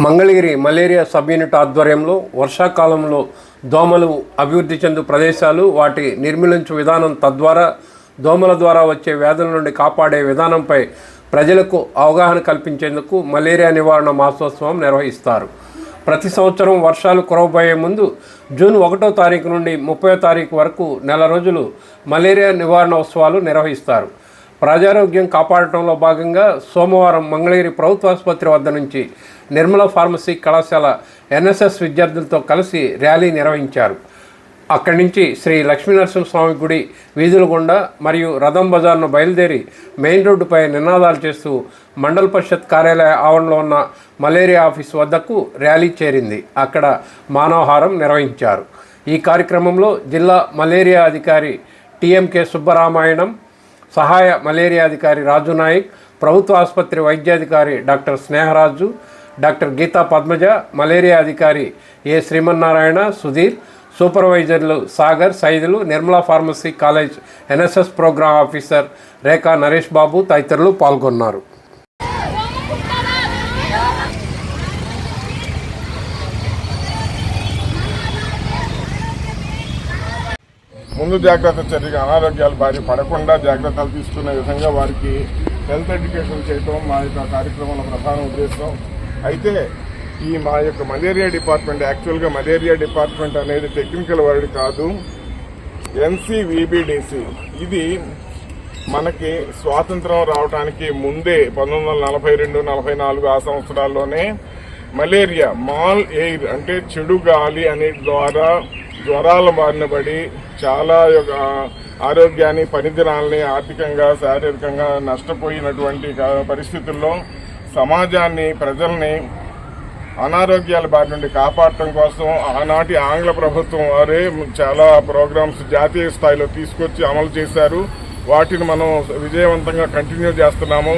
Mangalagiri malaria sub unit ఆధ్వర్యంలో వర్షాకాలంలో దోమలు అభివృద్ధి చెందు ప్రదేశాలు వాటి నిర్మూలించు విధానం తద్వారా దోమల ద్వారా వచ్చే వ్యాధుల నుండి కాపాడే విధానంపై ప్రజలకు అవగాహన కల్పించేందుకు మలేరియా నివారణ మాసోత్సవం నిర్వహిస్తారు. ప్రతి సంవత్సరం వర్షాలు కురవబోయే ముందు జూన్ 1వ తారీఖు నుండి 30వ తారీఖు వరకు నెల రోజులు మలేరియా నివారణ ఉత్సవాలు నిర్వహిస్తారు. ప్రజారోగ్యం కాపాడటంలో భాగంగా సోమవారం మంగళగిరి ప్రభుత్వ ఆసుపత్రి వద్ద నుంచి నిర్మల ఫార్మసీ కళాశాల ఎన్ఎస్ఎస్ విద్యార్థులతో కలిసి ర్యాలీ నిర్వహించారు. అక్కడి నుంచి శ్రీ లక్ష్మీనరసింహస్వామి గుడి వీధుల గుండా మరియు రథం బజార్ను బయలుదేరి మెయిన్ రోడ్డుపై నినాదాలు చేస్తూ మండల పరిషత్ కార్యాలయ ఆవరణలో ఉన్న మలేరియా ఆఫీస్ వద్దకు ర్యాలీ చేరింది. అక్కడ మానవహారం నిర్వహించారు. ఈ కార్యక్రమంలో జిల్లా మలేరియా అధికారి టీఎంకే సుబ్బరామాయణం, సహాయ మలేరియా అధికారి రాజు నాయక్, ప్రభుత్వ ఆసుపత్రి వైద్యాధికారి doctor Sneharaju, doctor Geetha Padmaja, malaria అధికారి ఏ శ్రీమన్నారాయణ, సుధీర్, సూపర్వైజర్లు Sagar, Saidulu, Nirmala pharmacy college NSS programme officer Rekha Naresh Babu తదితరులు పాల్గొన్నారు. ముందు జాగ్రత్త చర్యగా అనారోగ్యాలు బారి పడకుండా జాగ్రత్తలు తీసుకునే విధంగా వారికి హెల్త్ ఎడ్యుకేషన్ చేయడం మా యొక్క కార్యక్రమంలో ప్రధాన ఉద్దేశం. అయితే ఈ మా యొక్క మలేరియా డిపార్ట్మెంట్ యాక్చువల్గా మలేరియా డిపార్ట్మెంట్ అనేది టెక్నికల్ వర్డ్ కాదు, ఎన్సీవీబీడీసీ. ఇది మనకి స్వాతంత్రం రావడానికి ముందే 1942-44 ఆ సంవత్సరాల్లోనే మలేరియా మాల్ ఎయిర్ అంటే చెడు గాలి అనే ద్వారా జ్వరాల బారిన పడి చాలా ఆరోగ్యాన్ని, పనిదినాలని, ఆర్థికంగా, శారీరకంగా నష్టపోయినటువంటి పరిస్థితుల్లో సమాజాన్ని, ప్రజల్ని అనారోగ్యాల బారి నుండి కాపాడటం కోసం ఆనాటి ఆంగ్ల ప్రభుత్వం వారే చాలా ప్రోగ్రామ్స్ జాతీయ స్థాయిలో తీసుకొచ్చి అమలు చేశారు. వాటిని మనం విజయవంతంగా కంటిన్యూ చేస్తున్నాము.